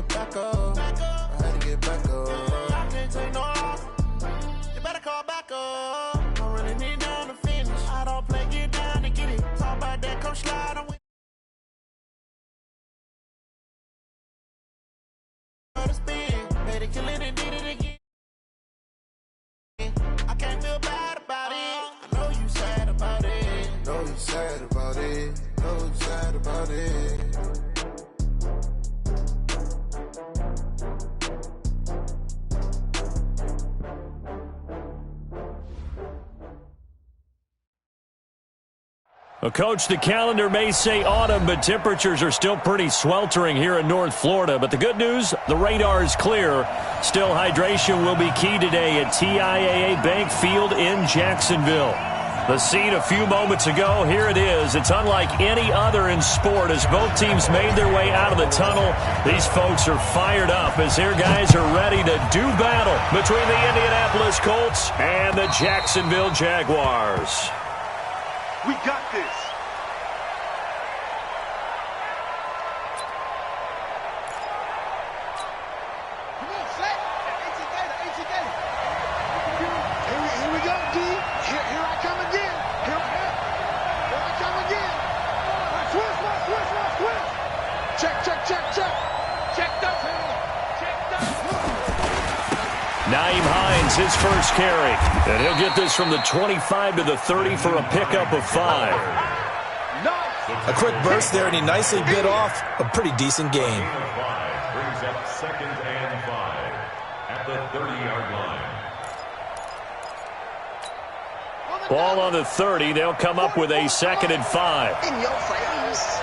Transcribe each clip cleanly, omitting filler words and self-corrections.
get back up. I had to get back up. I can't take no loss. You better call back up. Don't really need down to finish. I don't play, get down to get it. Talk about that, come slide on with the spin. Made it, kill it, and did it again. I can't feel bad about it. I know you sad about it. Know you sad about it. Know you sad about it. Well, Coach, the calendar may say autumn, but temperatures are still pretty sweltering here in North Florida. But the good news, the radar is clear. Still, hydration will be key today at TIAA Bank Field in Jacksonville. The scene a few moments ago, here it is. It's unlike any other in sport as both teams made their way out of the tunnel. These folks are fired up as their guys are ready to do battle between the Indianapolis Colts and the Jacksonville Jaguars. We got this. Come on, set. AT Gator. Here we go, D. Here I come again. Here I come again. Twist. Check. Checked up. Nyheim Hines, his first carry. And he'll get this from the 25 to the 30 for a pickup of 5. A quick burst there, and he nicely bit off a pretty decent gain. Brings up 2nd and 5 at the 30-yard line. Ball on the 30. They'll come up with a 2nd and 5. In your face.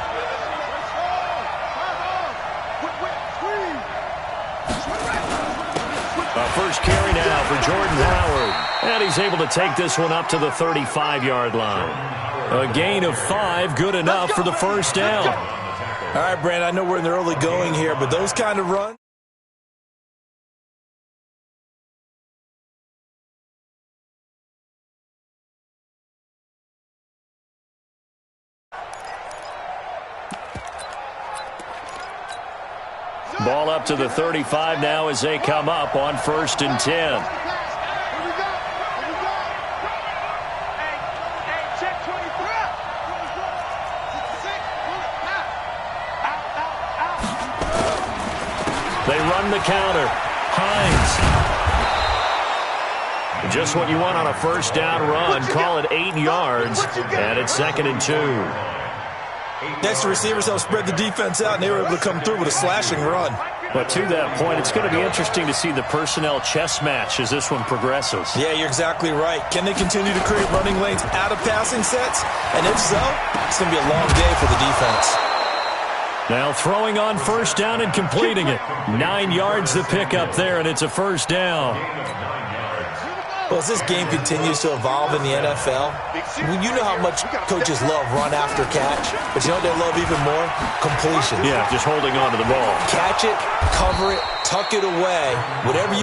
First carry now for Jordan Howard. And he's able to take this one up to the 35-yard line. A gain of 5, good enough for the first down. All right, Brandon, I know we're in the early going here, but those kind of runs. Ball up to the 35 now as they come up on 1st and 10. They run the counter. Hines. Just what you want on a first down run. Call it 8 yards. And it's 2nd and 2. Next, the receivers help spread the defense out, and they were able to come through with a slashing run. But to that point, it's going to be interesting to see the personnel chess match as this one progresses. Yeah, you're exactly right. Can they continue to create running lanes out of passing sets? And if so, it's going to be a long day for the defense. Now throwing on first down and completing it. 9 yards the pickup there, and it's a first down. Well, as this game continues to evolve in the NFL, you know how much coaches love run after catch, but you know what they love even more? Completion. Yeah, just holding on to the ball. Catch it, cover it, tuck it away, whatever you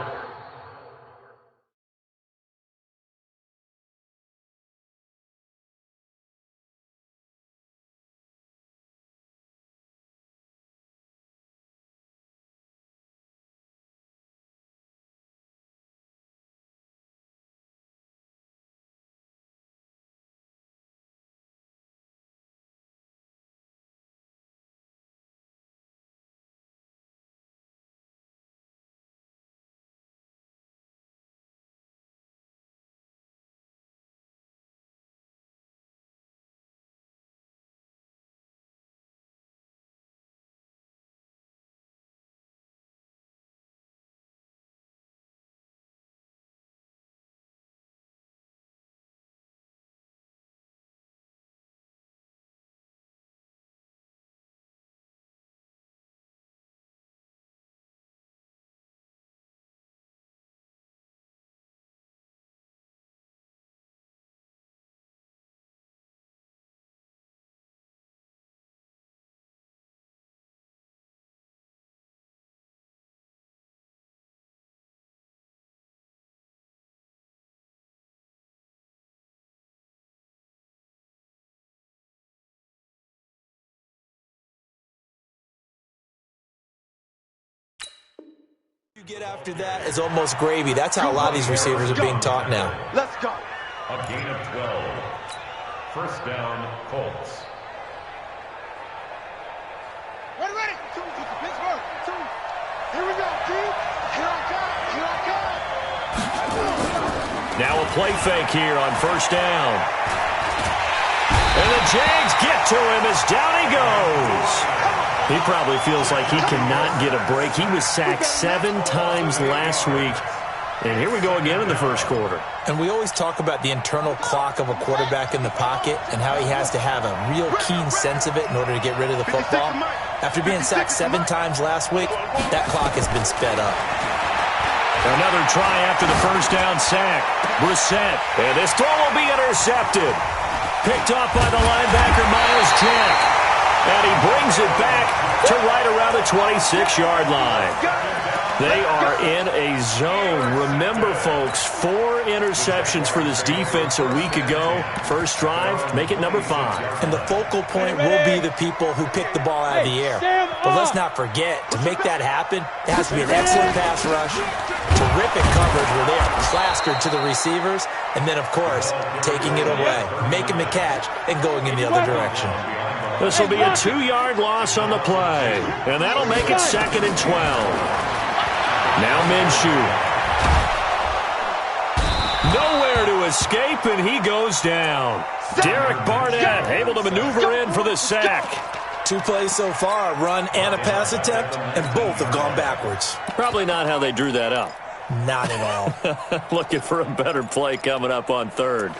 You get after that is almost gravy. That's how a lot of these receivers are being taught now. Let's go. A gain of 12. First down, Colts. Ready. Two, Pittsburgh. Two. Here we go, D. Here I come. Now a play fake here on first down. And the Jags get to him as down he goes. He probably feels like he cannot get a break. He was sacked 7 times last week. And here we go again in the first quarter. And we always talk about the internal clock of a quarterback in the pocket and how he has to have a real keen sense of it in order to get rid of the football. After being sacked 7 times last week, that clock has been sped up. Another try after the first down sack. Brissett. And this throw will be intercepted. Picked off by the linebacker, Miles Jack. And he brings it back to right around the 26-yard line. They are in a zone. Remember, folks, 4 interceptions for this defense a week ago. First drive, make it number 5. And the focal point will be the people who pick the ball out of the air. But let's not forget, to make that happen, it has to be an excellent pass rush, terrific coverage where they are plastered to the receivers, and then, of course, taking it away, making the catch, and going in the other direction. This will be a 2-yard loss on the play, and that'll make it 2nd and 12. Now Minshew. Nowhere to escape, and he goes down. Derek Barnett able to maneuver in for the sack. 2 plays so far, a run and a pass attempt, and both have gone backwards. Probably not how they drew that up. Not at all. Looking for a better play coming up on 3rd.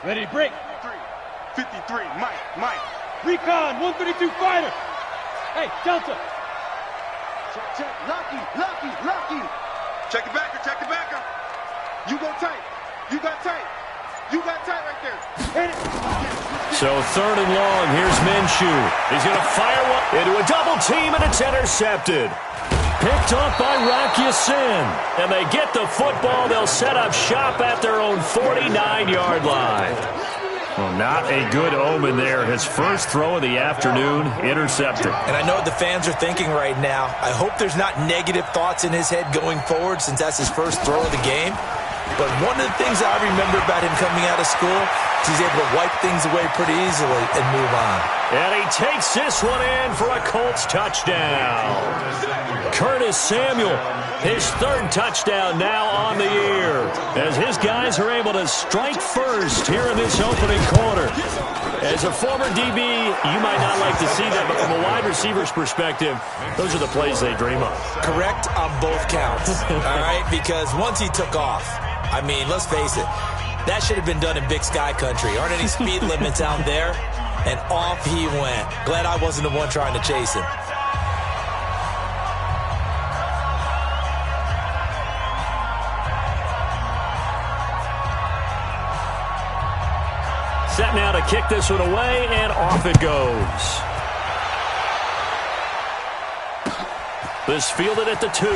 Ready, break. 53, Mike. Recon, 132 fighter. Hey, Delta. Check. Lucky. Check the backer. You go tight. You got tight right there. Hit it. So 3rd and long, here's Minshew. He's going to fire one into a double team, and it's intercepted. Picked up by Rocky Sin. And they get the football. They'll set up shop at their own 49-yard line. Well, not a good omen there. His first throw of the afternoon, intercepted. And I know what the fans are thinking right now. I hope there's not negative thoughts in his head going forward since that's his first throw of the game. But one of the things I remember about him coming out of school is he's able to wipe things away pretty easily and move on. And he takes this one in for a Colts touchdown. Curtis Samuel, his 3rd touchdown now on the year, as his guys are able to strike first here in this opening quarter. As a former DB, you might not like to see that, but from a wide receiver's perspective, those are the plays they dream of. Correct on both counts, all right? Because once he took off, I mean, let's face it, that should have been done in Big Sky Country. Aren't any speed limits out there? And off he went. Glad I wasn't the one trying to chase him. Set now to kick this one away, and off it goes. This fielded at the 2.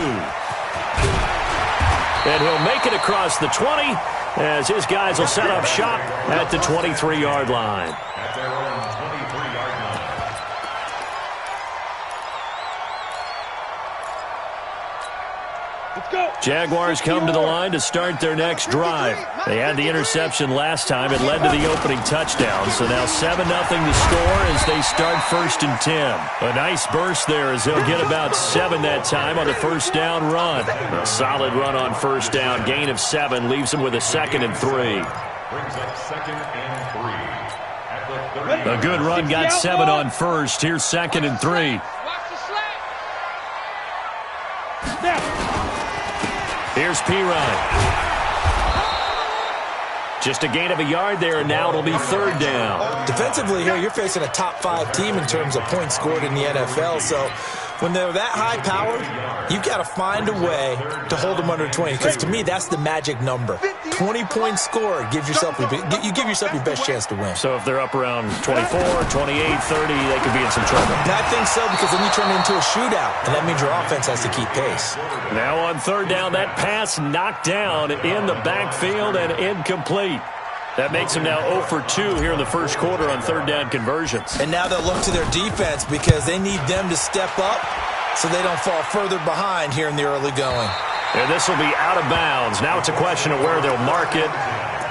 And he'll make it across the 20 as his guys will set up shop at the 23-yard line. At their own 23-yard line. Let's go. Jaguars come to the line to start their next drive. They had the interception last time. It led to the opening touchdown. So now 7-0 to score as they start 1st and 10. A nice burst there as he'll get about 7 that time on the first down run. A solid run on first down. Gain of 7 leaves him with a 2nd and 3. Brings up 2nd and 3. At the 30. A good run got 7 on first. Here's 2nd and 3. Watch the slack. Here's Pirine. Just a gain of a yard there, and now it'll be 3rd down. Defensively here, you're facing a top 5 team in terms of points scored in the NFL. So when they're that high-powered, you've got to find a way to hold them under 20. Because to me, that's the magic number. 20-point score, you give yourself your best chance to win. So if they're up around 24, 28, 30, they could be in some trouble. And I think so, because then you turn it into a shootout, and that means your offense has to keep pace. Now on third down, that pass knocked down in the backfield and incomplete. That makes them now 0 for 2 here in the first quarter on third down conversions. And now they'll look to their defense because they need them to step up so they don't fall further behind here in the early going. And this will be out of bounds. Now it's a question of where they'll mark it.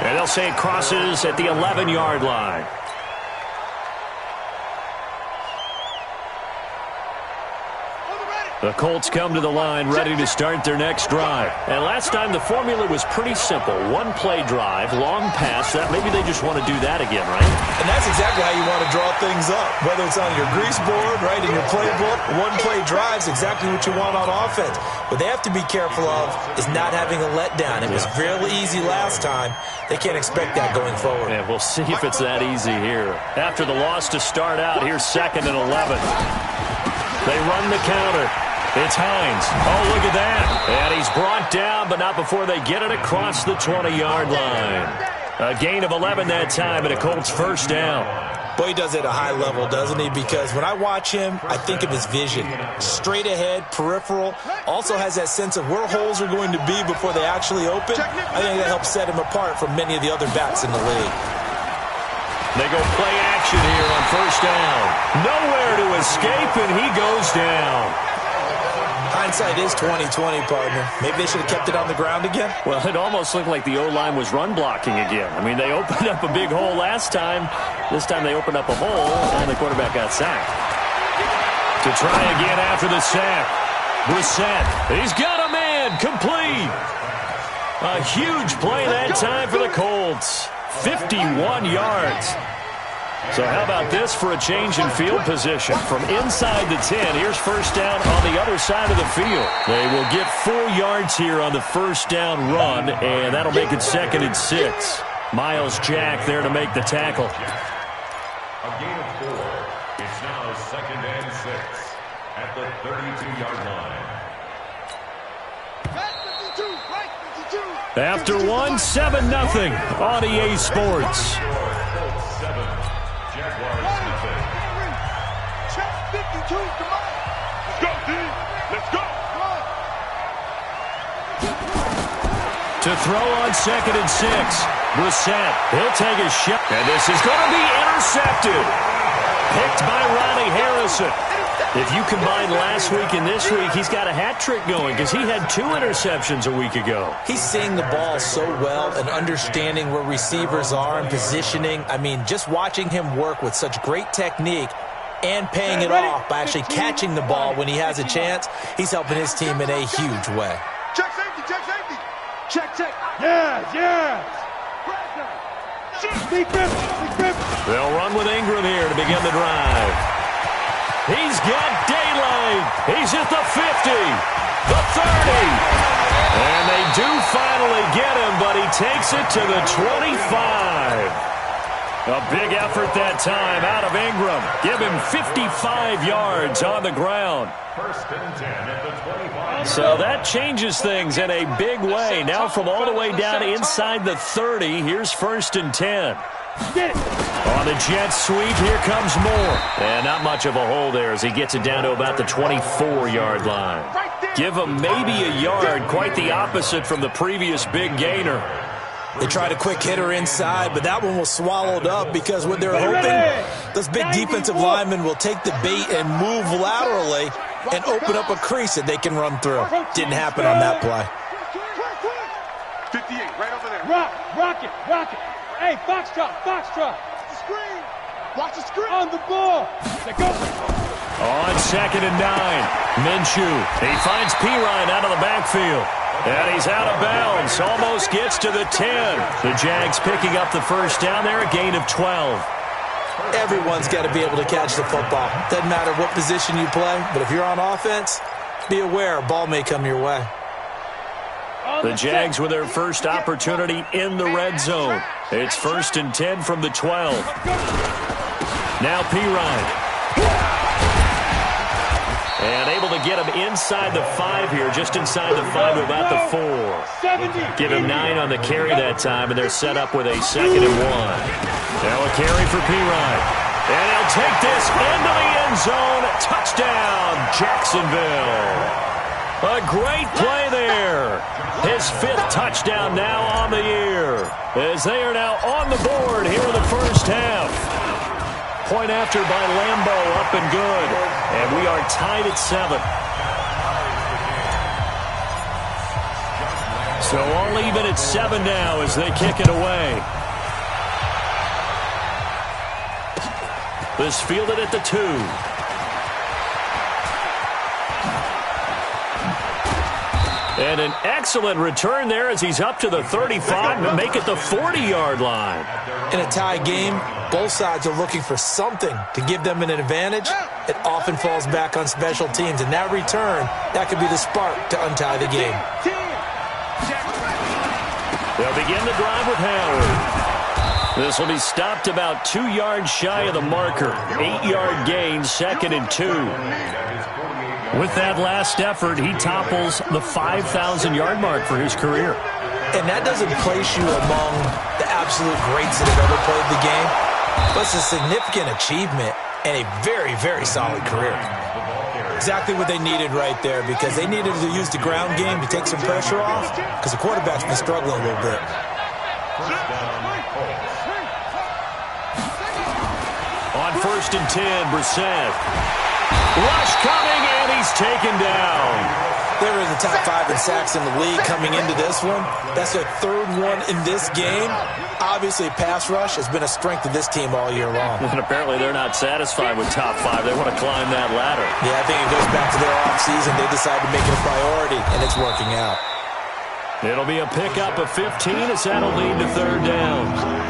And they'll say it crosses at the 11-yard line. The Colts come to the line ready to start their next drive. And last time the formula was pretty simple. One-play drive, long pass. Maybe they just want to do that again, right? And that's exactly how you want to draw things up. Whether it's on your grease board, right, in your playbook, one-play drive is exactly what you want on offense. What they have to be careful of is not having a letdown. It was real easy last time. They can't expect that going forward. Yeah, we'll see if it's that easy here. After the loss to start out, here's 2nd and 11. They run the counter. It's Hines. Oh, look at that. And he's brought down, but not before they get it across the 20-yard line. A gain of 11 that time, and a Colts first down. Boy, he does it at a high level, doesn't he? Because when I watch him, I think of his vision. Straight ahead, peripheral. Also has that sense of where holes are going to be before they actually open. I think that helps set him apart from many of the other backs in the league. They go play action here on first down. Nowhere to escape, and he goes down. Hindsight is 20/20, partner. Maybe they should have kept it on the ground again. Well, it almost looked like the O-line was run blocking again. I mean, they opened up a big hole last time. This time they opened up a hole, and the quarterback got sacked. To try again after the sack. Brissett, he's got a man, complete. A huge play that time for the Colts. 51 yards. So how about this for a change in field position? From inside the 10, here's first down on the other side of the field. They will get 4 yards here on the first down run, and that'll make it 2nd and 6. Miles Jack there to make the tackle. A gain of 4. It's now 2nd and 6 at the 32-yard line. After one, 7-0 on EA Sports. To throw on 2nd and 6. Brissett, he'll take a shot. And this is going to be intercepted. Picked by Ronnie Harrison. If you combine last week and this week, he's got a hat trick going because he had 2 interceptions a week ago. He's seeing the ball so well and understanding where receivers are and positioning. I mean, just watching him work with such great technique and paying it off by actually catching the ball when he has a chance, he's helping his team in a huge way. Check safety, check safety. Check. Yes. Big grip. They'll run with Ingram here to begin the drive. He's got daylight. He's at the 50, the 30. And they do finally get him, but he takes it to the 25. A big effort that time out of Ingram. Give him 55 yards on the ground. First and 10 at the 25. So that changes things in a big way. Now from all the way down inside the 30, here's 1st and 10. On the jet sweep, here comes Moore. And not much of a hole there as he gets it down to about the 24-yard line. Give him maybe a yard, quite the opposite from the previous big gainer. They tried a quick hitter inside, but that one was swallowed up because what they're hoping, those big defensive linemen will take the bait and move laterally and open up a crease that they can run through. Didn't happen on that play. 58, right over there. Rock it. Hey, Foxtrot. The screen. Watch the screen. On the ball. Let's go. On 2nd and 9, Minshew. He finds Pirine out of the backfield. And he's out of bounds. Almost gets to the 10. The Jags picking up the first down there, a gain of 12. Everyone's got to be able to catch the football. Doesn't matter what position you play, but if you're on offense, be aware a ball may come your way. The Jags with their first opportunity in the red zone. It's 1st and 10 from the 12. Now Pirine. And able to get him inside the 5 here, just inside the 5 to about the 4. Give him 9 on the carry that time, and they're set up with a 2nd and 1. Now a carry for Pirine. And he'll take this into the end zone. Touchdown, Jacksonville. A great play there. His 5th touchdown now on the year, as they are now on the board here in the first half. Point after by Lambeau, up and good. And we are tied at 7. So all even at 7 now as they kick it away. This fielded at the 2. And an excellent return there as he's up to the 35 to make it the 40-yard line. In a tie game, both sides are looking for something to give them an advantage. It often falls back on special teams, and that return, that could be the spark to untie the game. They'll begin the drive with Howard. This will be stopped about 2 yards shy of the marker. 8-yard gain, 2nd and 2. With that last effort, he topples the 5,000-yard mark for his career. And that doesn't place you among the absolute greats that have ever played the game, but it's a significant achievement and a very, very solid career. Exactly what they needed right there, because they needed to use the ground game to take some pressure off, because the quarterback's been struggling a little bit. On 1st and 10, Brissett. Rush coming, and he's taken down. They were in the top 5 in sacks in the league coming into this one. That's their 3rd one in this game. Obviously, pass rush has been a strength of this team all year long. And apparently they're not satisfied with top 5. They want to climb that ladder. Yeah, I think it goes back to their offseason. They decided to make it a priority, and it's working out. It'll be a pickup of 15 as that'll lead to 3rd down.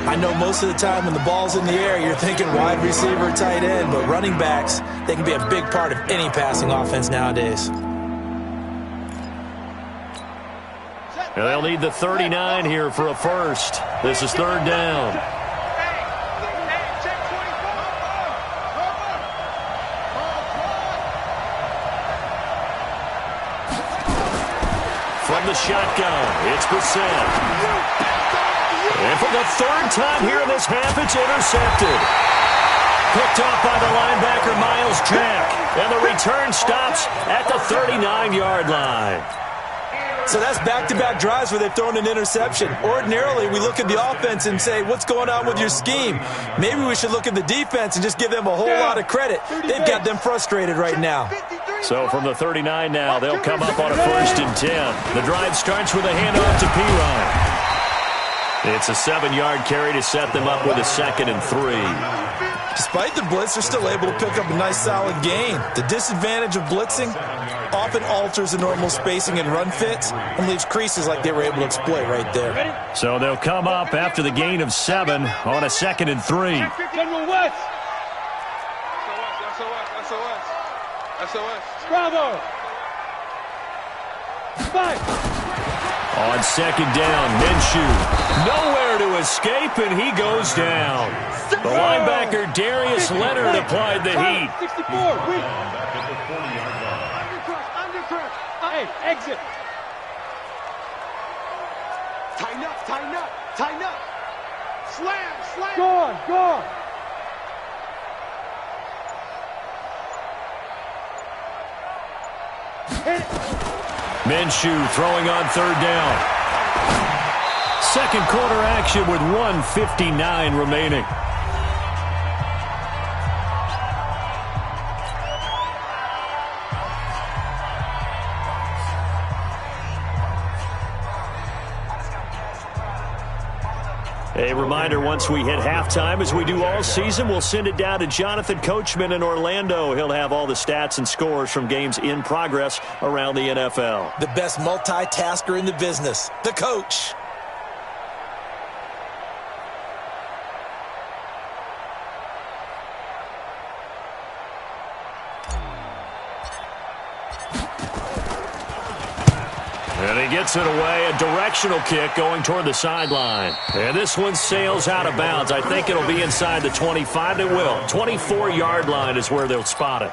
I know most of the time when the ball's in the air, you're thinking wide receiver, tight end, but running backs, they can be a big part of any passing offense nowadays. And they'll need the 39 here for a first. This is 3rd down. From the shotgun, it's Brissett. And for the 3rd time here in this half, it's intercepted. Picked off by the linebacker, Miles Jack. And the return stops at the 39-yard line. So that's back-to-back drives where they've thrown an interception. Ordinarily, we look at the offense and say, what's going on with your scheme? Maybe we should look at the defense and just give them a whole lot of credit. They've got them frustrated right now. So from the 39 now, they'll come up on a 1st and 10. The drive starts with a handoff to Pirine. It's a 7-yard carry to set them up with a 2nd and 3. Despite the blitz, they're still able to pick up a nice solid gain. The disadvantage of blitzing often alters the normal spacing and run fits and leaves creases like they were able to exploit right there. So they'll come up after the gain of 7 on a 2nd and 3. General West. SOS. Bravo. 5. On 2nd down, Minshew. Nowhere to escape, and he goes down. The linebacker, Darius Leonard, applied the heat. 64. Undercross. Hey, exit. Tighten up. Slam. Gone. Hit it. Minshew throwing on 3rd down. 2nd quarter action with 1:59 remaining. A reminder, once we hit halftime, as we do all season, we'll send it down to Jonathan Coachman in Orlando. He'll have all the stats and scores from games in progress around the NFL. The best multitasker in the business, the coach. And he gets it away, a directional kick going toward the sideline. And this one sails out of bounds. I think it'll be inside the 25. It will. 24-yard line is where they'll spot it.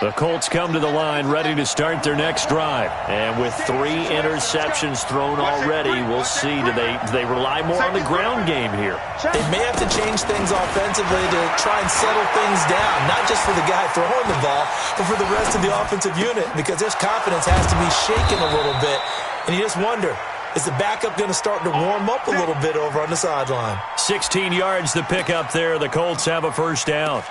The Colts come to the line ready to start their next drive. And with 3 interceptions thrown already, we'll see. Do they rely more on the ground game here? They may have to change things offensively to try and settle things down, not just for the guy throwing the ball, but for the rest of the offensive unit, because his confidence has to be shaken a little bit. And you just wonder, is the backup going to start to warm up a little bit over on the sideline? 16 yards to pick up there. The Colts have a first down.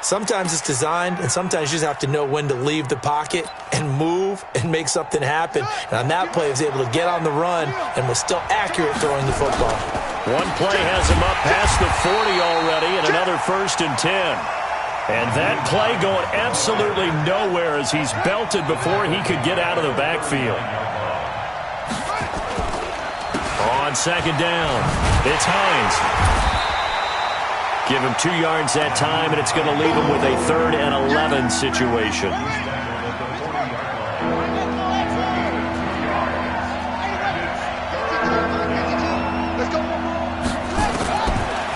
Sometimes it's designed, and sometimes you just have to know when to leave the pocket and move and make something happen. And on that play, he was able to get on the run and was still accurate throwing the football. One play has him up past the 40 already, and another 1st and 10. And that play going absolutely nowhere as he's belted before he could get out of the backfield. On 2nd down, it's Hines. Give him 2 yards that time, and it's going to leave him with a 3rd and 11 situation.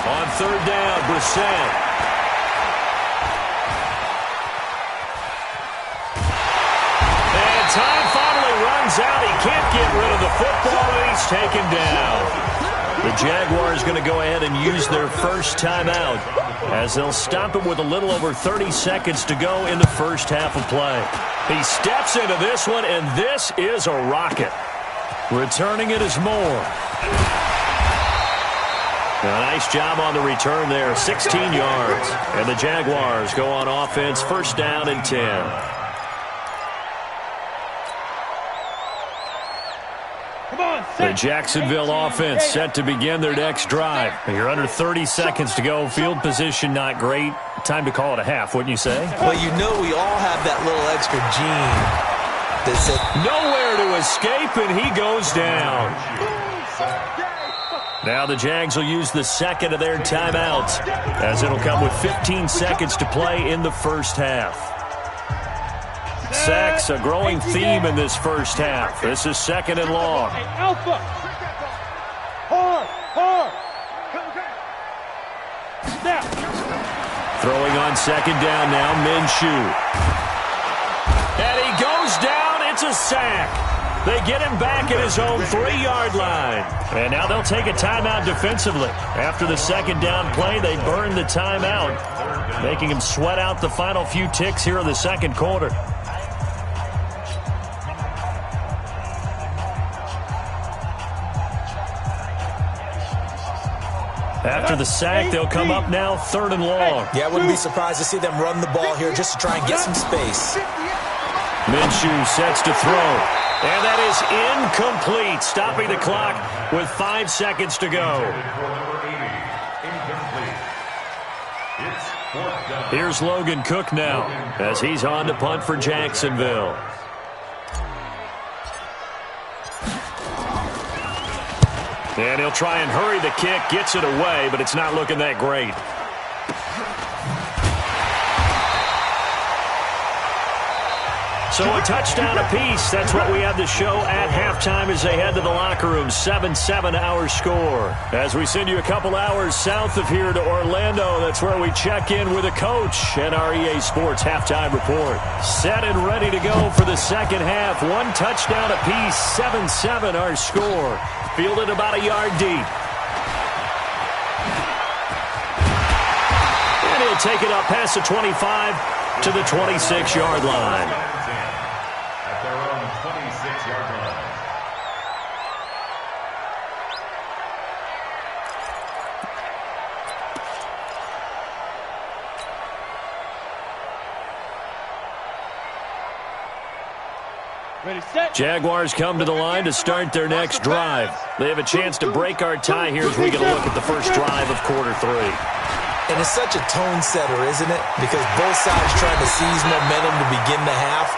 On 3rd down, Brissett. And time finally runs out. He can't get rid of the football, and he's taken down. The Jaguars going to go ahead and use their first timeout as they'll stop him with a little over 30 seconds to go in the first half of play. He steps into this one, and this is a rocket. Returning it is Moore. A nice job on the return there, 16 yards. And the Jaguars go on offense, 1st down and 10. The Jacksonville offense set to begin their next drive. You're under 30 seconds to go. Field position not great. Time to call it a half, wouldn't you say? Well, you know we all have that little extra gene that says nowhere to escape, and he goes down. Now the Jags will use the 2nd of their timeouts, as it'll come with 15 seconds to play in the first half. Sacks, a growing theme in this first half. This is 2nd and long. Alpha. Hard. Snap. Throwing on 2nd down now, Minshew. And he goes down. It's a sack. They get him back at his own 3-yard line. And now they'll take a timeout defensively. After the 2nd down play, they burn the timeout, making him sweat out the final few ticks here in the 2nd quarter. After the sack, they'll come up now 3rd and long. Yeah, I wouldn't be surprised to see them run the ball here just to try and get some space. Minshew sets to throw. And that is incomplete, stopping the clock with 5 seconds to go. Here's Logan Cook now as he's on to punt for Jacksonville. And he'll try and hurry the kick, gets it away, but it's not looking that great. So a touchdown apiece. That's what we have to show at halftime as they head to the locker room. 7-7 our score. As we send you a couple hours south of here to Orlando, that's where we check in with a coach and our EA Sports halftime report. Set and ready to go for the 2nd half. 1 touchdown apiece. 7-7 our score. Fielded about a yard deep. And he'll take it up past the 25 to the 26-yard line. At their own 26-yard line. Ready, set. Jaguars come to the line to start their next drive. They have a chance to break our tie here as we get a look at the first drive of quarter 3. And it's such a tone setter, isn't it? Because both sides trying to seize momentum to begin the half.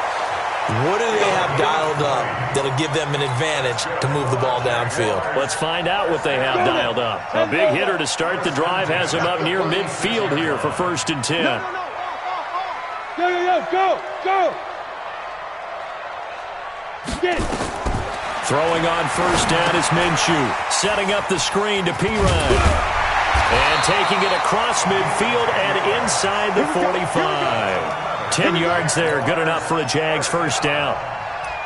What do they have dialed up that'll give them an advantage to move the ball downfield? Let's find out what they have dialed up. A big hitter to start the drive has him up near midfield here for 1st and 10. Go. Get it. Throwing on 1st down is Minshew. Setting up the screen to Pirine. And taking it across midfield and inside the 45. 10 yards there, good enough for a Jags first down.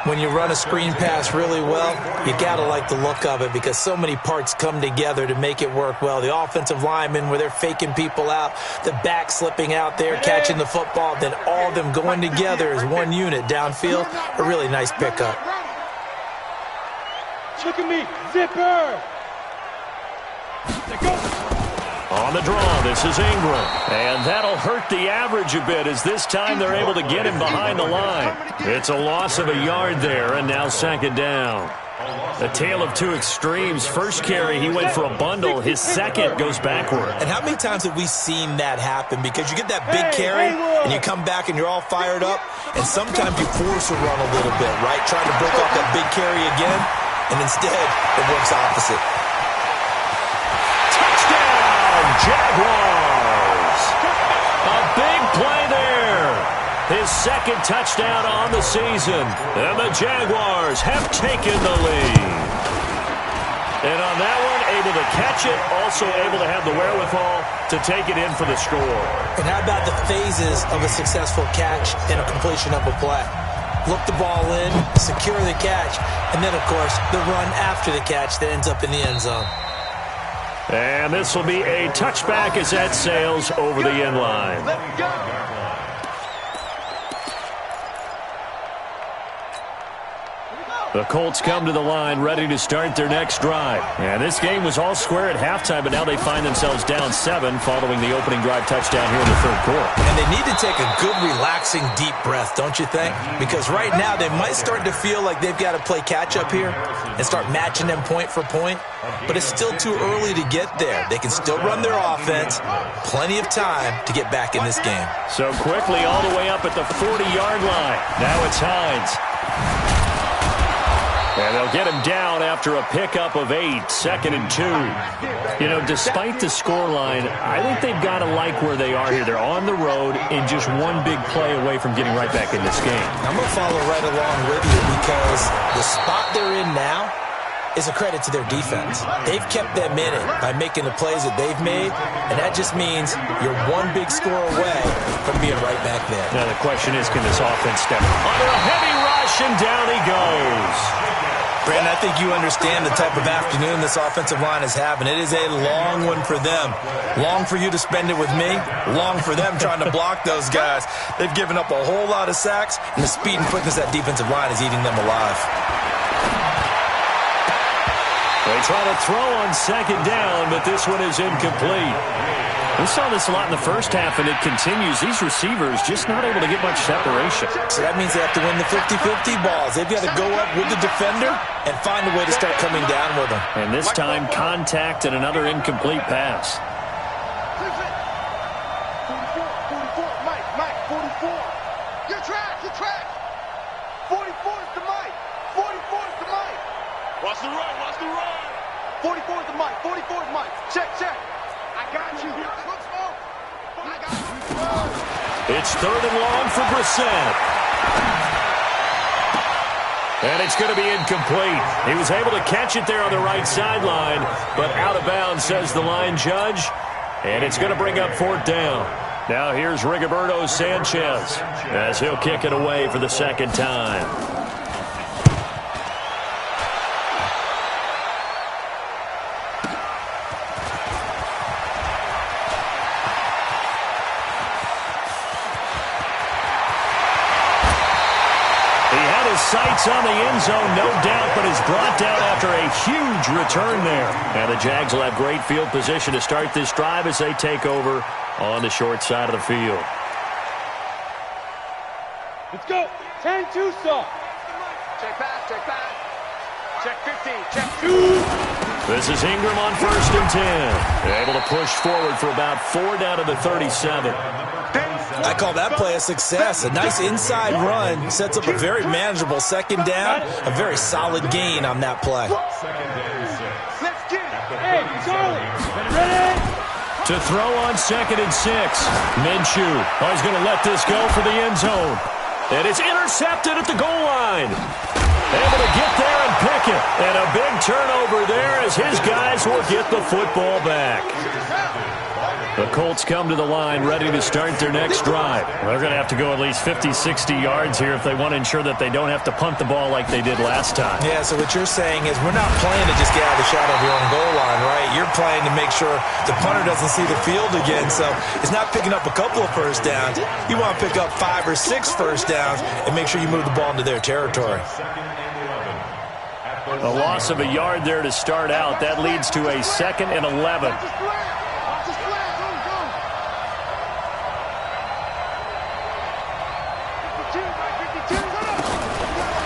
When you run a screen pass really well, you got to like the look of it because so many parts come together to make it work well. The offensive linemen, where they're faking people out, the back slipping out there, catching the football, then all of them going together as one unit downfield. A really nice pickup. Look at me, zipper. Go. On the draw, this is Ingram. And that'll hurt the average a bit as this time they're able to get him behind the line. It's a loss of a yard there, and now second down. A tale of two extremes. First carry, he went for a bundle. His second goes backward. And how many times have we seen that happen? Because you get that big carry, and you come back and you're all fired up, and sometimes you force a run a little bit, right? Trying to break off that big carry again, and instead it works opposite. Jaguars. A big play there. His second touchdown on the season. And the Jaguars have taken the lead. And on that one, able to catch it, also able to have the wherewithal to take it in for the score. And how about the phases of a successful catch and a completion of a play? Look the ball in, secure the catch, and then, of course, the run after the catch that ends up in the end zone. And this will be a touchback as that sails over the end line. Let's go. The Colts come to the line ready to start their next drive. And this game was all square at halftime, but now they find themselves down 7 following the opening drive touchdown here in the third quarter. And they need to take a good, relaxing, deep breath, don't you think? Because right now they might start to feel like they've got to play catch-up here and start matching them point for point. But it's still too early to get there. They can still run their offense. Plenty of time to get back in this game. So quickly all the way up at the 40-yard line. Now it's Hines. And they'll get him down after a pickup of 8, 2nd and 2. You know, despite the scoreline, I think they've got to like where they are here. They're on the road and just one big play away from getting right back in this game. I'm going to follow right along with you because the spot they're in now is a credit to their defense. They've kept them in it by making the plays that they've made, and that just means you're one big score away from being right back there. Now the question is, can this offense step under a heavy rush, and down he goes. Brandon, I think you understand the type of afternoon this offensive line is having. It is a long one for them. Long for you to spend it with me. Long for them trying to block those guys. They've given up a whole lot of sacks, and the speed and quickness of that defensive line is eating them alive. They try to throw on second down, but this one is incomplete. We saw this a lot in the first half, and it continues. These receivers just not able to get much separation. So that means they have to win the 50-50 balls. They've got to go up with the defender and find a way to start coming down with them. And this time, contact and another incomplete pass. 44, Mike, 44. Your track. 44 is the Mike. 44 is the Mike. Watch the run. 44 is the Mike. 44 is Mike. Check. I got you. I got you. It's 3rd and long for Brissett. And it's going to be incomplete. He was able to catch it there on the right sideline, but out of bounds, says the line judge. And it's going to bring up 4th down. Now here's Rigoberto Sanchez as he'll kick it away for the second time. Sights on the end zone, no doubt, but is brought down after a huge return there. And the Jags will have great field position to start this drive as they take over on the short side of the field. Let's go. 10-2 stop. Check pass. Check 15. Check 2. This is Ingram on 1st and 10. Able to push forward for about 4 down to the 37. I call that play a success. A nice inside run sets up a very manageable second down. A very solid gain on that play. Let's get it. Hey, Charlie. Ready? To throw on 2nd and 6. Minshew is going to let this go for the end zone. And it's intercepted at the goal line. Able to get there and pick it. And a big turnover there as his guys will get the football back. The Colts come to the line ready to start their next drive. They're going to have to go at least 50, 60 yards here if they want to ensure that they don't have to punt the ball like they did last time. Yeah, so what you're saying is we're not playing to just get out of the shadow of your own goal line, right? You're playing to make sure the punter doesn't see the field again. So it's not picking up a couple of first downs. You want to pick up 5 or 6 first downs and make sure you move the ball into their territory. A loss of a yard there to start out. That leads to a 2nd and 11.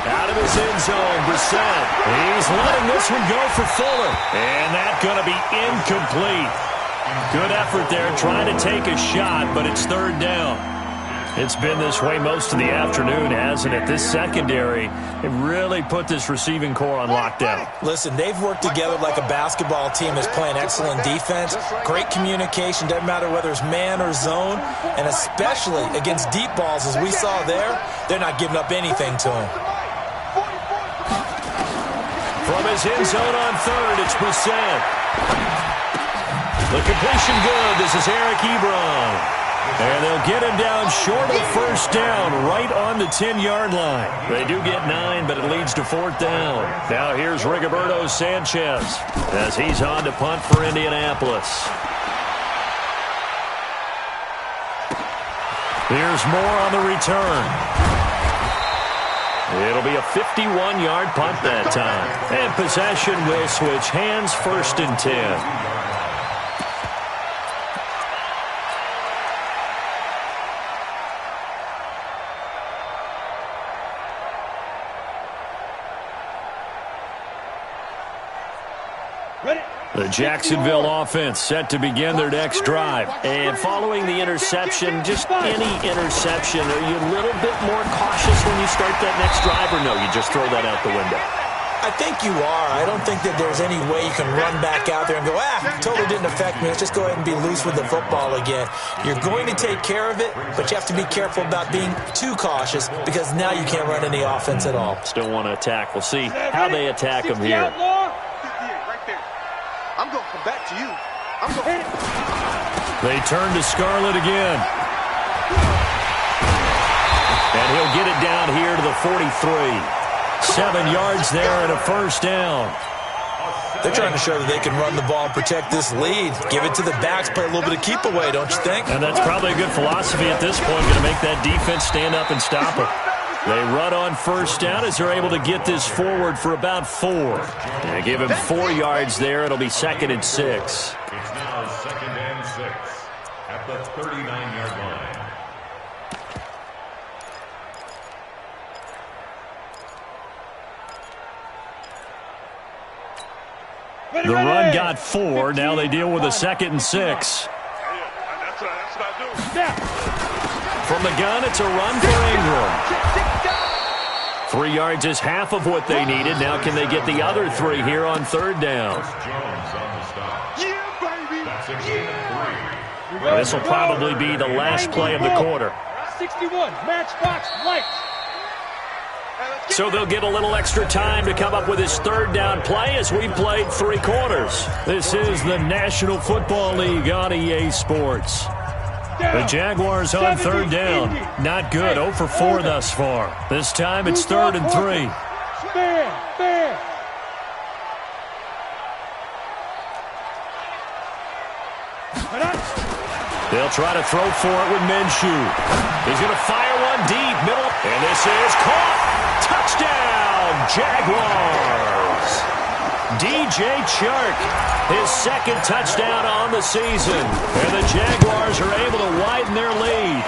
Out of his end zone, Brissett. He's letting this one go for Fuller. And that's going to be incomplete. Good effort there, trying to take a shot, but it's 3rd down. It's been this way most of the afternoon, hasn't it? This secondary, it really put this receiving core on lockdown. Listen, they've worked together like a basketball team that's playing excellent defense, great communication, doesn't matter whether it's man or zone, and especially against deep balls, as we saw there, they're not giving up anything to them. From his end zone on 3rd, it's Brissett. The completion good. This is Eric Ebron. And they'll get him down short of 1st down, right on the 10-yard line. They do get 9, but it leads to 4th down. Now here's Rigoberto Sanchez as he's on to punt for Indianapolis. Here's Moore on the return. It'll be a 51-yard punt that time. And possession will switch hands, 1st and 10. The Jacksonville offense set to begin their next drive. And following the interception, just any interception, are you a little bit more cautious when you start that next drive, or no, you just throw that out the window? I think you are. I don't think that there's any way you can run back out there and go, totally didn't affect me. Let's just go ahead and be loose with the football again. You're going to take care of it, but you have to be careful about being too cautious because now you can't run any offense at all. Still want to attack. We'll see how they attack him here. I'm going to come back to you. I'm going to... They turn to Scarlett again. And he'll get it down here to the 43. 7 yards there and a 1st down. They're trying to show that they can run the ball and protect this lead. Give it to the backs, play a little bit of keep away, don't you think? And that's probably a good philosophy at this point, going to make that defense stand up and stop it. They run on 1st down as they're able to get this forward for about 4. They give him 4 yards there. It'll be 2nd and 6. It's now 2nd and 6 at the 39-yard line. The run got 4. Now they deal with a 2nd and 6. That's what I do. From the gun, it's a run for Ingram. 3 yards is half of what they needed. Now can they get the other 3 here on 3rd down? This will probably be the last play of the quarter. 61, matchbox light. So they'll get a little extra time to come up with his 3rd down play as we played 3 quarters. This is the National Football League on EA Sports. The Jaguars on 3rd down. Not good. 0 for 4 thus far. This time it's 3rd and 3. Spare. They'll try to throw for it with Minshew. He's going to fire one deep, middle, and this is caught. Touchdown, Jaguars. DJ Chark, his 2nd touchdown on the season. And the Jaguars are able to widen their lead.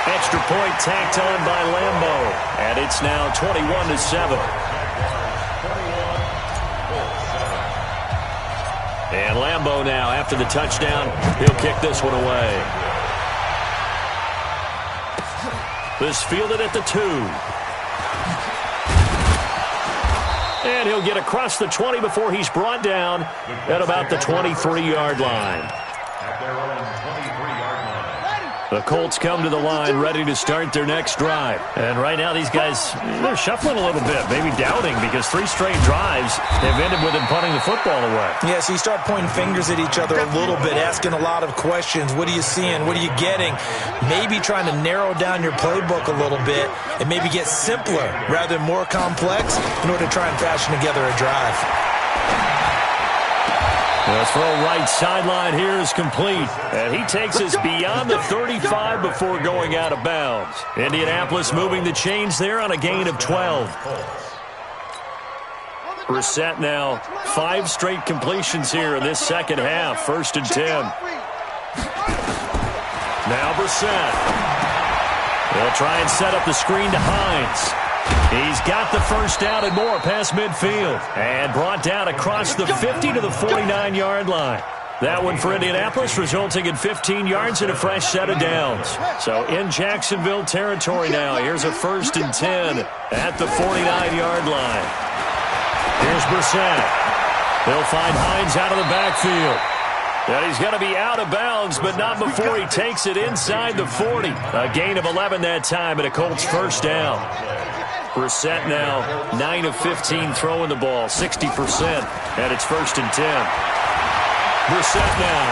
Extra point tacked on by Lambo. And it's now 21-7. And Lambo now, after the touchdown, he'll kick this one away. This fielded at the 2. And he'll get across the 20 before he's brought down at about the 23-yard line. At their own 23-yard line, The Colts come to the line ready to start their next drive. And right now these guys, they're shuffling a little bit, maybe doubting, because 3 straight drives have ended with them punting the football away. Yeah, so you start pointing fingers at each other a little bit, asking a lot of questions. What are you seeing? What are you getting? Maybe trying to narrow down your playbook a little bit and maybe get simpler rather than more complex in order to try and fashion together a drive. The throw right sideline here is complete. And he takes us beyond the 35 before going out of bounds. Indianapolis moving the chains there on a gain of 12. Brissett now 5 straight completions here in this second half. 1st and 10. Now Brissett. He'll try and set up the screen to Hines. He's got the first down and more past midfield. And brought down across the 50 to the 49-yard line. That one for Indianapolis, resulting in 15 yards and a fresh set of downs. So in Jacksonville territory now. Here's a 1st and 10 at the 49-yard line. Here's Brissett. They'll find Hines out of the backfield. And he's going to be out of bounds, but not before he takes it inside the 40. A gain of 11 that time and a Colts first down. Brissett now 9 of 15 throwing the ball, 60%, and it's 1st and 10. Brissett now.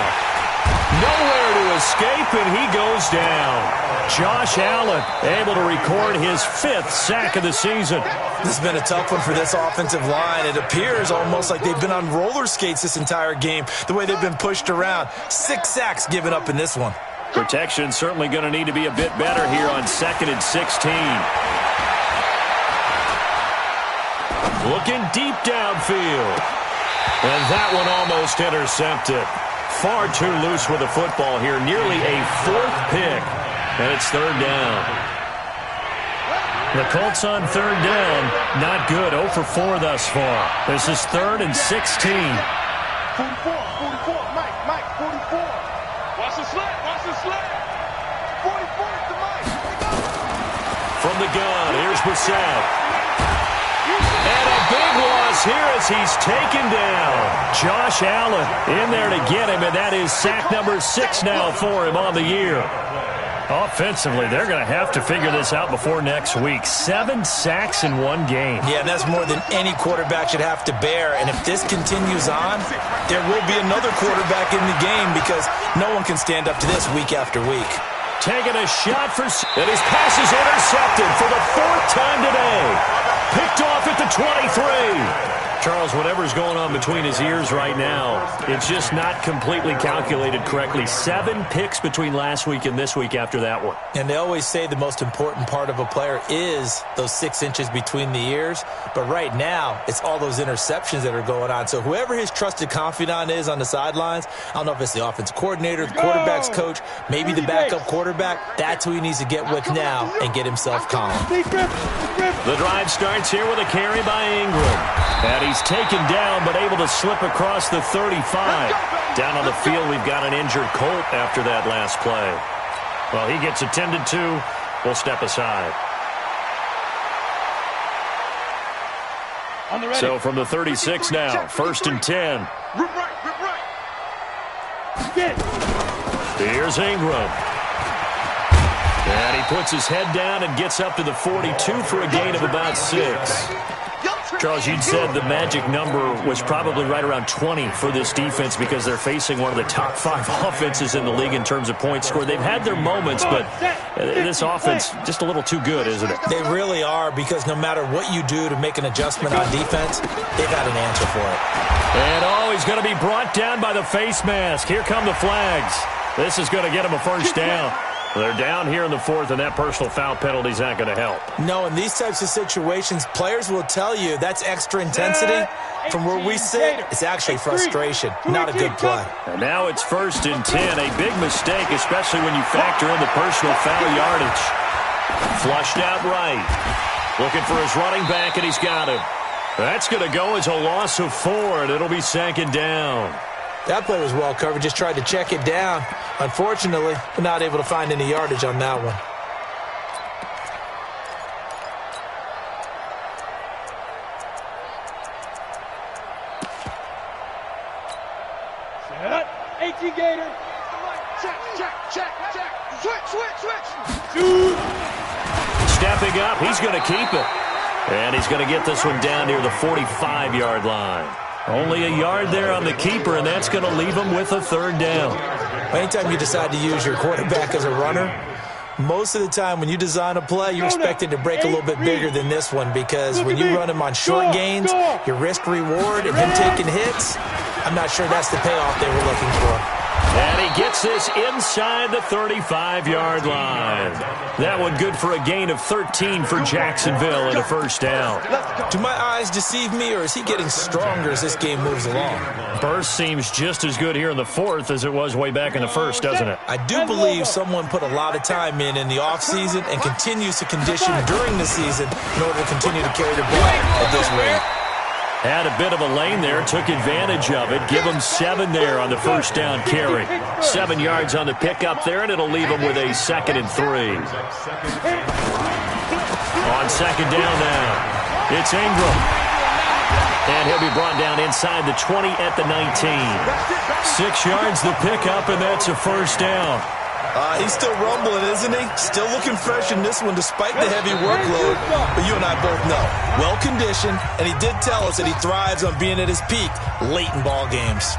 Nowhere to escape, and he goes down. Josh Allen able to record his 5th sack of the season. This has been a tough one for this offensive line. It appears almost like they've been on roller skates this entire game, the way they've been pushed around. 6 sacks given up in this one. Protection certainly going to need to be a bit better here on 2nd and 16. Looking deep downfield. And that one almost intercepted. Far too loose with the football here. Nearly a 4th pick. And it's 3rd down. The Colts on 3rd down. Not good. 0 for 4 thus far. This is 3rd and 16. 44, Mike, 44. Watch the slant. 44 is the Mike. From the gun, here's Brissett. And a big loss here as he's taken down. Josh Allen in there to get him, and that is sack number 6 now for him on the year. Offensively, they're going to have to figure this out before next week. 7 sacks in 1 game. Yeah, and that's more than any quarterback should have to bear. And if this continues on, there will be another quarterback in the game because no one can stand up to this week after week. Taking a shot for... And his pass is intercepted for the 4th time today. Picked off at the 23. Charles, whatever's going on between his ears right now, it's just not completely calculated correctly. 7 picks between last week and this week after that one. And they always say the most important part of a player is those 6 inches between the ears. But right now, it's all those interceptions that are going on. So whoever his trusted confidant is on the sidelines, I don't know if it's the offensive coordinator, the quarterback's coach, maybe the backup quarterback, that's who he needs to get with now and get himself calm. The drive starts here with a carry by Ingram. And he's taken down, but able to slip across the 35. Down on the field, we've got an injured Colt after that last play. Well, he gets attended to. We'll step aside. So from the 36 now, 1st and 10. Rip right. Here's Ingram. And he puts his head down and gets up to the 42 for a gain of about 6. Charles, you'd said the magic number was probably right around 20 for this defense because they're facing one of the top 5 offenses in the league in terms of points scored. They've had their moments, but this offense just a little too good, isn't it? They really are, because no matter what you do to make an adjustment on defense, they've got an answer for it. And he's going to be brought down by the face mask. Here come the flags. This is going to get him a first down. They're down here in the 4th, and that personal foul penalty is not going to help. No, in these types of situations, players will tell you that's extra intensity. From where we sit, it's actually frustration, not a good play. And now it's 1st and 10. A big mistake, especially when you factor in the personal foul yardage. Flushed out right. Looking for his running back, and he's got him. That's going to go as a loss of 4, and it'll be 2nd down. That play was well covered. Just tried to check it down. Unfortunately, we're not able to find any yardage on that one. Set. 18 Gator. Check. Switch. Stepping up, he's going to keep it. And he's going to get this one down near the 45-yard line. Only a yard there on the keeper, and that's going to leave him with a third down. Anytime you decide to use your quarterback as a runner, most of the time when you design a play, you're expected to break a little bit bigger than this one, because when you run him on short gains, your risk-reward and him taking hits, I'm not sure that's the payoff they were looking for. And he gets this inside the 35-yard line. That one good for a gain of 13 for Jacksonville and a first down. Do my eyes deceive me, or is he getting stronger as this game moves along? Burst seems just as good here in the fourth as it was way back in the first, doesn't it? I do believe someone put a lot of time in the offseason and continues to condition during the season in order to continue to carry the ball at this rate. Had a bit of a lane there, took advantage of it. Give him 7 there on the first down carry. 7 yards on the pickup there, and it'll leave him with a 2nd and 3. On second down now, it's Ingram. And he'll be brought down inside the 20 at the 19. 6 yards the pickup, and that's a first down. He's still rumbling, isn't he? Still looking fresh in this one despite the heavy workload. But you and I both know, well-conditioned, and he did tell us that he thrives on being at his peak late in ball games.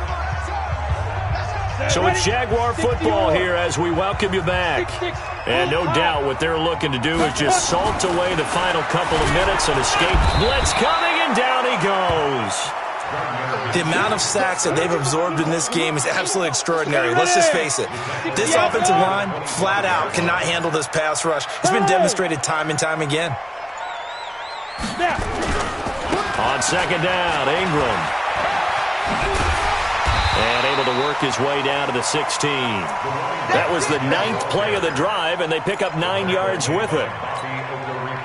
So it's Jaguar football here as we welcome you back. And no doubt what they're looking to do is just salt away the final couple of minutes and escape. Blitz coming, and down he goes. The amount of sacks that they've absorbed in this game is absolutely extraordinary. Let's just face it. This offensive line, flat out, cannot handle this pass rush. It's been demonstrated time and time again. On second down, Ingram. And able to work his way down to the 16. That was the 9th play of the drive, and they pick up 9 yards with it.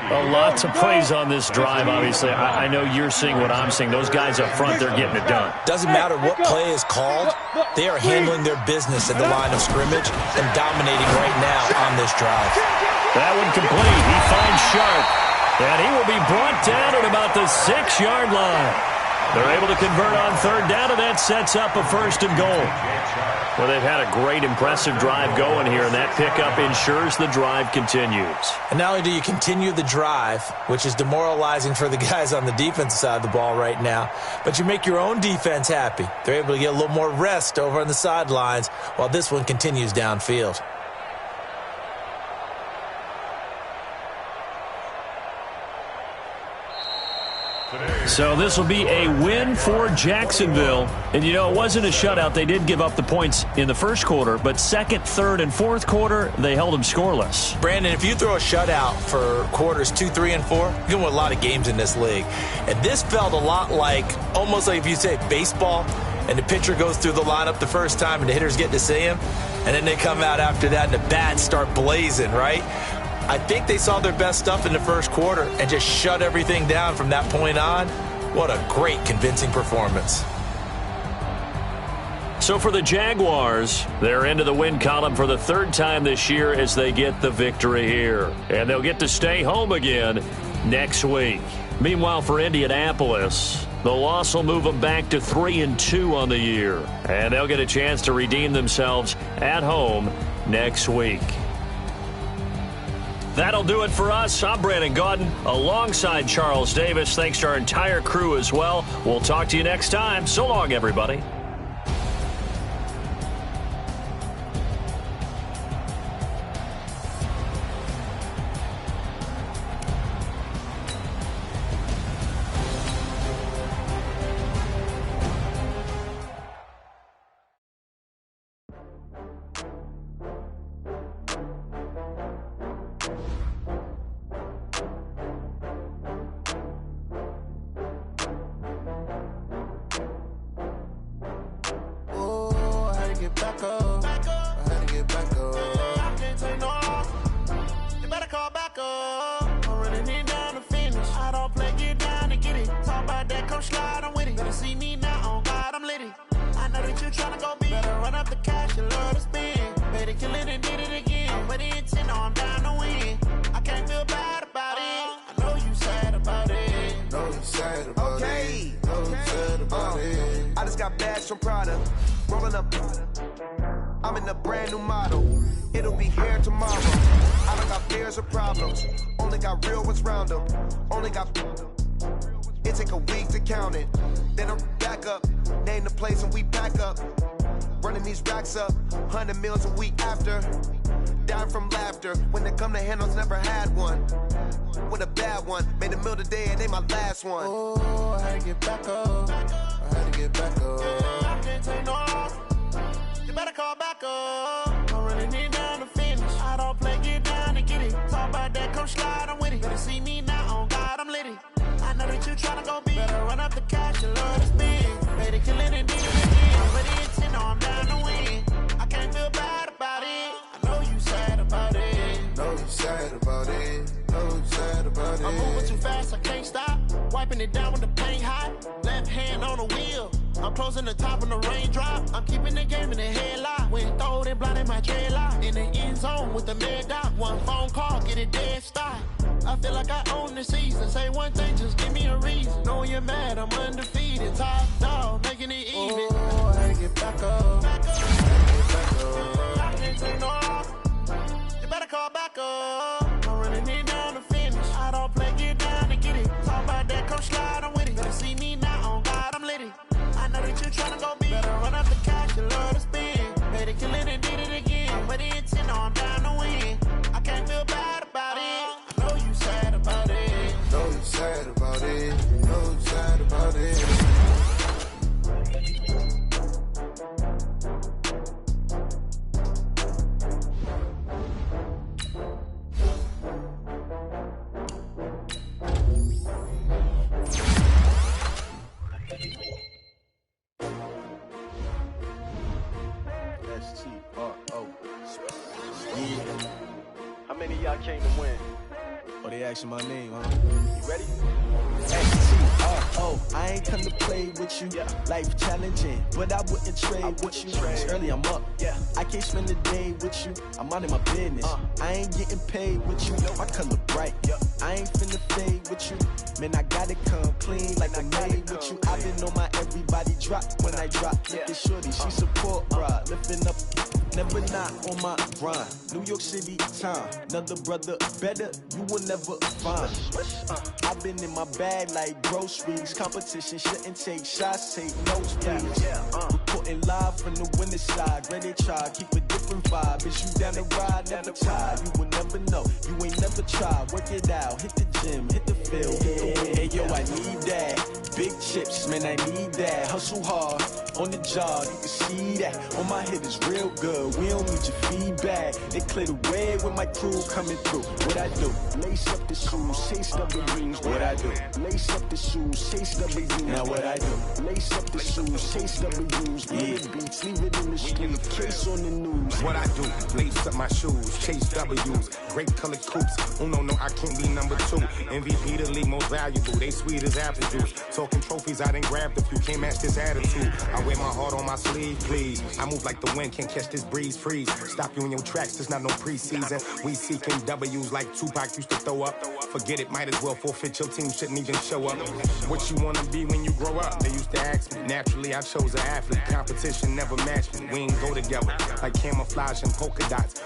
Lots of plays on this drive, obviously. I know you're seeing what I'm seeing. Those guys up front, they're getting it done. Doesn't matter what play is called. They are handling their business at the line of scrimmage and dominating right now on this drive. That one complete. He finds Sharp. And he will be brought down at about the 6-yard line. They're able to convert on third down, and that sets up a first and goal. Well, they've had a great, impressive drive going here, and that pickup ensures the drive continues. And not only do you continue the drive, which is demoralizing for the guys on the defensive side of the ball right now, but you make your own defense happy. They're able to get a little more rest over on the sidelines while this one continues downfield. So this will be a win for Jacksonville. And, you know, it wasn't a shutout. They did give up the points in the first quarter, but second, third, and fourth quarter, they held them scoreless. Brandon, if you throw a shutout for quarters 2, 3, and 4, you're going to win a lot of games in this league. And this felt a lot like, almost like if you say baseball, and the pitcher goes through the lineup the first time and the hitters get to see him, and then they come out after that and the bats start blazing, right? I think they saw their best stuff in the first quarter and just shut everything down from that point on. What a great, convincing performance. So for the Jaguars, they're into the win column for the 3rd time this year as they get the victory here. And they'll get to stay home again next week. Meanwhile, for Indianapolis, the loss will move them back to 3-2 on the year. And they'll get a chance to redeem themselves at home next week. That'll do it for us. I'm Brandon Gaudin alongside Charles Davis. Thanks to our entire crew as well. We'll talk to you next time. So long, everybody. I just got bags from Prada, rolling up. I'm in a brand new model. It'll be here tomorrow. I don't got fears or problems. Only got real ones round them. Only got... It take a week to count it. Then I'm back up. Name the place and we pack up. Running these racks up. 100 meals a week after. Dying from laughter. When it come to handles, never had one. With a bad one. Made a meal today and they my last one. Oh, I had to get back up. I had to get back up. I can't take no off. You better call back up. Don't really need down to finish. I don't play, get down and get it. Talk about that, come slide, I'm with it. Better see me now, on God, I'm litty. I know that you tryna go big. Better run up the cash, you love to spend. Better kill it and do it again. But it's in, I'm down to win. I can't feel bad about it. I know you sad about it. Know you sad about it. Know you sad about it. I'm moving too fast, I can't stop. Wiping it down with the paint hot. Left hand on the wheel. I'm closing the top on the raindrop. I'm keeping the game in the headlock. When throwed and blinded my dreadlock. In the end zone with the mad dot. One phone call, get it dead stop. I feel like I own the season. Say one thing, just give me a reason. Knowing you're mad, I'm undefeated. Top dog, making it even. Oh, I had to get back up. Back up. I can't take no off. You better call back up. Don't really need down to finish. I don't play, get down and get it. Talk about that, come slide, I'm with it. Better see me now, on God, I'm litty. I know that you tryna go big. Better run up the cash, you love to spend. Better kill it and did it again. But it's in, I'm down to win. I can't feel bad about it. I know you sad about it. Know you sad about it. Know you sad about it. S3W5. Yeah. How many of y'all came to win? Oh, they asking my name, huh? You ready? S3W5. I ain't come to play with you. Yeah. Life challenging, but I wouldn't trade with you. It's early, I'm up. Yeah. I can't spend the day with you. I'm minding my business. I ain't getting paid with you. My color bright. Yeah. I ain't finna fade with you. Man, I gotta come clean like I made with you. I've been on my everybody drop when I drop. Look at shorty, she support ride. Lifting up, never not on my grind. New York City time, another brother better, you will never find. I've been in my bag like groceries. Competition shouldn't take shots, take notes, please. Reporting live from the winning side. Ready to try, keep a different vibe. Is you down the ride, never tired. You will never know, you ain't never tried. Work it out, hit the gym, hit the field, hit the wind. Hey yo, I need that. Big chips, man, I need that. Hustle hard, on the job, you can see that. On my head is real good, we don't need your feedback. They clear the way with my crew coming through. What I do? Lace up the shoes, chase double greens. What I do? Lace up the shoes, chase double greens. Now what I do? Lace up the shoes, chase double greens. Leave it beats, leave it in the street, case on the news. What I do? Lace up my shoes, chase W's. Great colored coops. Oh no, I can't be number 2. MVP the league most valuable. They sweet as apple juice. Talking trophies, I didn't grab the few. Can't match this attitude. I wear my heart on my sleeve, please. I move like the wind, can't catch this breeze, freeze. Stop you in your tracks, there's not no preseason. We seeking W's like Tupac used to throw up. Forget it, might as well forfeit. Your team shouldn't even show up. What you wanna be when you grow up? They used to ask me. Naturally, I chose an athlete. Competition never matched me. We ain't go together like camouflage and polka dots.